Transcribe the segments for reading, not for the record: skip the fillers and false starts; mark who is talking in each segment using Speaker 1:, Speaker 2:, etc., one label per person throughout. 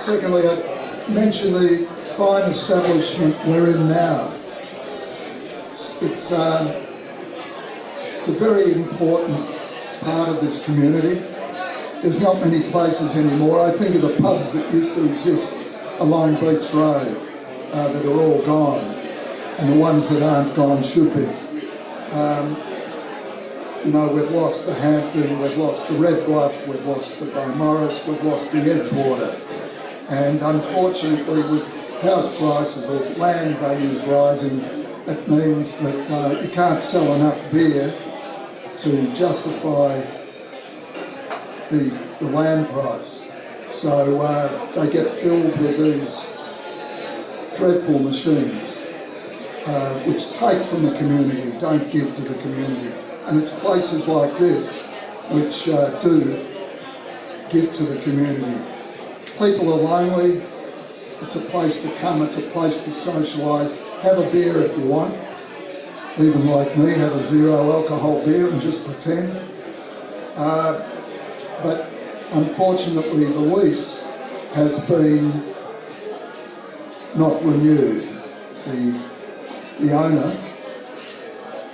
Speaker 1: Secondly, I mentioned the fine establishment we're in now. It's a very important part of this community. There's not many places anymore. I think of the pubs that used to exist along Beach Road that are all gone, and the ones that aren't gone should be. You know, we've lost the Hampton, we've lost the Red Bluff, we've lost the Beaumaris, we've lost the Edgewater. And unfortunately, with house prices or land values rising, it means that you can't sell enough beer to justify the land price. So they get filled with these dreadful machines, which take from the community, don't give to the community. And it's places like this which do give to the community. People are lonely, it's a place to come, it's a place to socialise. Have a beer if you want. Even like me, have a zero alcohol beer and just pretend. But unfortunately the lease has been not renewed. The owner,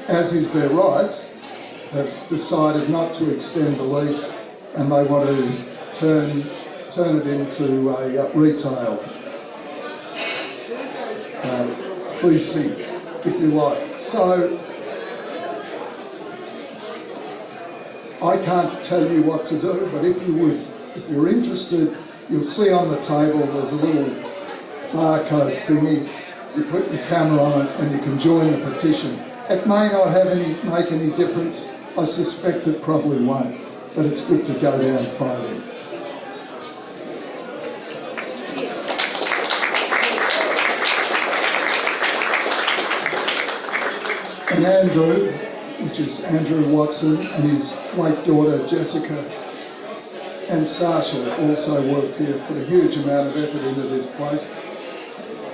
Speaker 1: as is their right, have decided not to extend the lease, and they want to turn it into a retail precinct, if you like. So I can't tell you what to do, but if you're interested, you'll see on the table there's a little barcode thingy. You put your camera on it and you can join the petition. It may not make any difference. I suspect it probably won't, but it's good to go down fighting. And Andrew, which is Andrew Watson, and his late daughter Jessica, and Sasha also worked here, put a huge amount of effort into this place.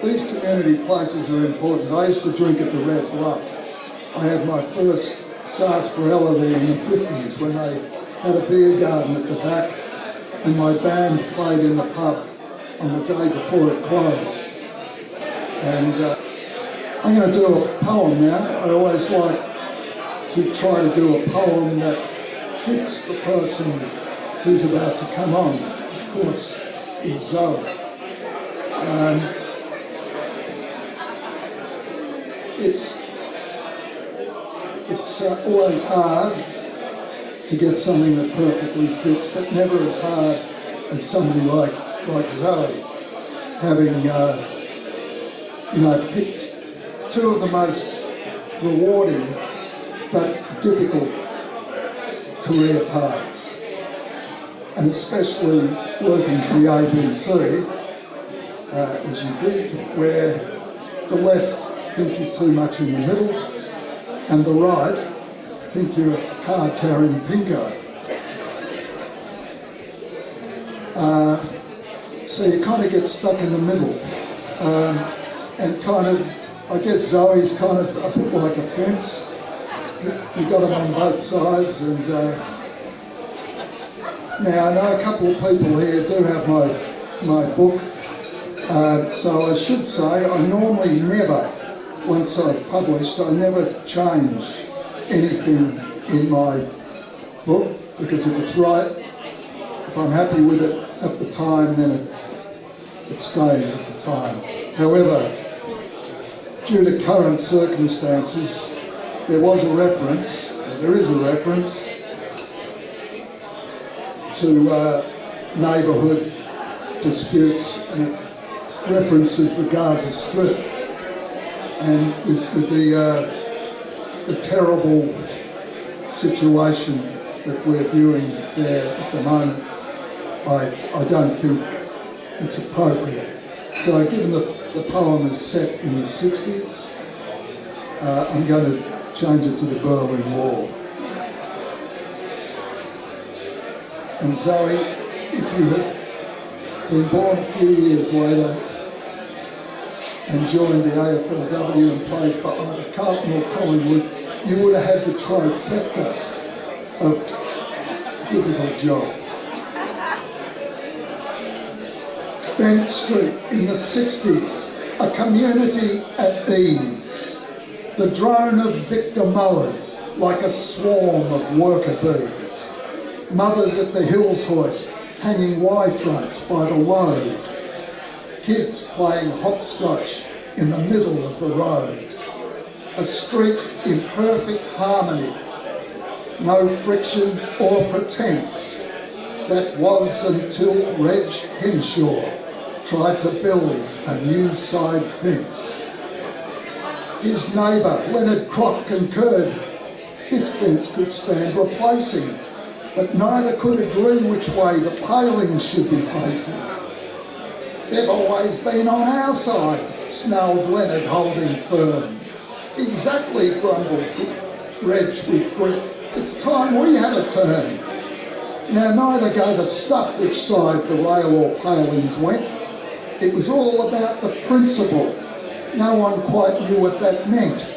Speaker 1: These community places are important. I used to drink at the Red Bluff. I had my first sarsaparilla there in the 50s when they had a beer garden at the back, and my band played in the pub on the day before it closed. And I'm going to do a poem now. I always like to try to do a poem that fits the person who's about to come on. Of course, is Zoe. It's always hard to get something that perfectly fits, but never as hard as somebody like Zoe, having picked two of the most rewarding but difficult career paths, and especially working for the ABC, as you did, where the left think you're too much in the middle, and the right think you're a card-carrying pinko. So you kind of get stuck in the middle, and kind of, I guess Zoe's kind of a bit like a fence. You've got them on both sides, and now I know a couple of people here do have my book, so I should say I normally never, once I've published, I never change anything in my book, because if it's right, if I'm happy with it at the time, then it stays at the time. However, due to current circumstances, there is a reference to neighbourhood disputes, and it references the Gaza Strip, and with the terrible situation that we're viewing there at the moment, I don't think it's appropriate. So given the poem is set in the 60s, I'm going to change it to the Berlin Wall. And Zoe, if you had been born a few years later and joined the AFLW and played for either Carlton or Collingwood, you would have had the trifecta of difficult jobs. Bent Street in the 60s, a community at ease. The drone of victor mowers like a swarm of worker bees. Mothers at the hills hoist hanging Y-fronts by the load. Kids playing hopscotch in the middle of the road. A street in perfect harmony. No friction or pretense. That was until Reg Henshaw tried to build a new side fence. His neighbour, Leonard Crock, concurred this fence could stand replacing, but neither could agree which way the palings should be facing. They've always been on our side, snarled Leonard, holding firm. Exactly, grumbled Reg with grit. It's time we had a turn. Now neither gave a stuff which side the rail or palings went. It was all about the principle. No one quite knew what that meant.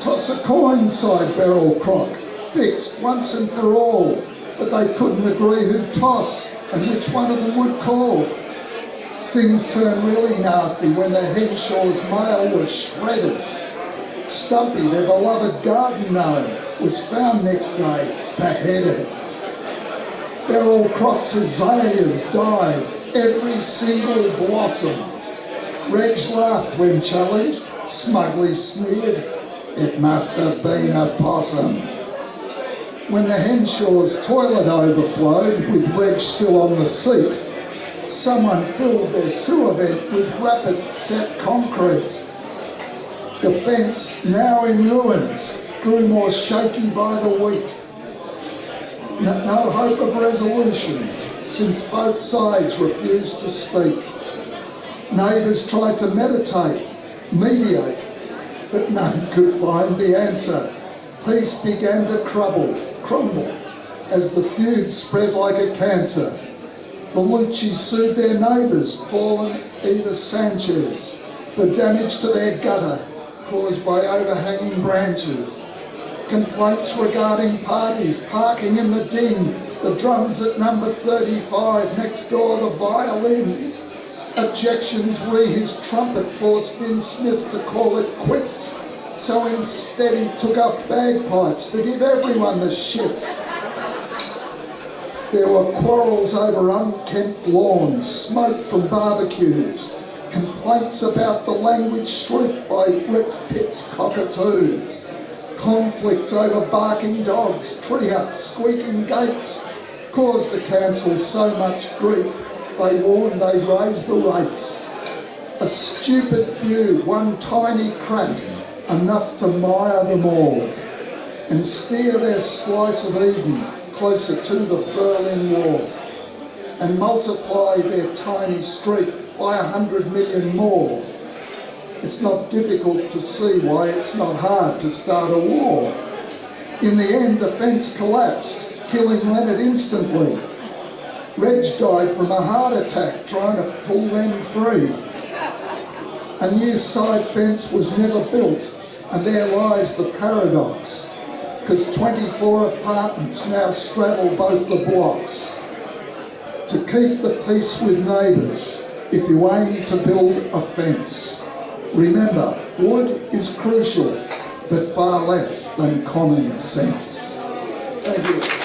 Speaker 1: Toss a coin, sighed Beryl Crock. Fixed once and for all. But they couldn't agree who'd toss and which one of them would call. Things turned really nasty when the Henshaw's mail was shredded. Stumpy, their beloved garden gnome, was found next day beheaded. Beryl Crock's azaleas died, every single blossom. Reg laughed when challenged, smugly sneered, it must have been a possum. When the Henshaw's toilet overflowed, with Reg still on the seat, someone filled their sewer vent with rapid set concrete. The fence, now in ruins, grew more shaky by the week. No hope of resolution, since both sides refused to speak. Neighbours tried to mediate, but none could find the answer. Peace began to crumble, as the feud spread like a cancer. The Lucchis sued their neighbours, Paul and Eva Sanchez, for damage to their gutter caused by overhanging branches. Complaints regarding parties parking in the ding, the drums at number 35, next door the violin. Objections re his trumpet forced Vin Smith to call it quits, so instead he took up bagpipes to give everyone the shits. There were quarrels over unkempt lawns, smoke from barbecues, complaints about the language shrieked by Rex Pitt's cockatoos, conflicts over barking dogs, tree huts, squeaking gates, caused the council so much grief they warned they'd raise the rates. A stupid feud, one tiny crack, enough to mire them all and steer their slice of Eden closer to the Berlin Wall and multiply their tiny street by 100 million more. It's not difficult to see why it's not hard to start a war. In the end, the fence collapsed, killing Leonard instantly. Reg died from a heart attack trying to pull them free. A new side fence was never built, and there lies the paradox, because 24 apartments now straddle both the blocks. To keep the peace with neighbours, if you aim to build a fence, remember, wood is crucial, but far less than common sense. Thank you.